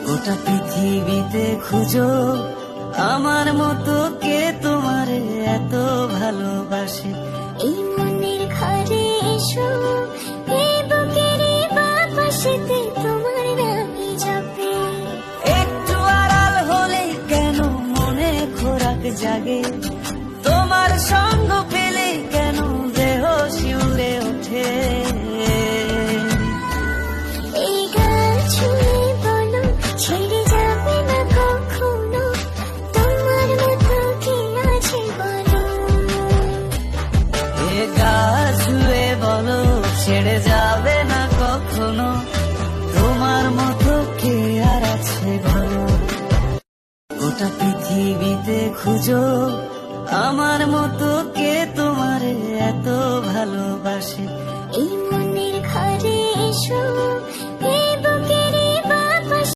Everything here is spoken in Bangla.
গোটা পৃথিবীতে খুঁজো আমার মতো কে তোমার এত ভালোবাসে। এই মনের ঘরে এসো, এই বুকের বাপাশেতে তোমার নামই জপে। একটু আড়াল হলে কেন মনে খোরাক জাগে, তোমার সঙ্গ পেলে কেন দেহ শিউরে ওঠে। এই গান শুনে বলো ছেড়ে যাবে না কখনো, তোমার মতো কে আছে বলো। এ গা ছুঁয়ে বলো ছেড়ে যাবে না কখনো, তোমার মতো কে আর আছে বলো। গোটা পৃথিবীতে খুঁজো আমার মতো কে তোমার এত ভালোবাসে। এই মনের ঘরে এসো।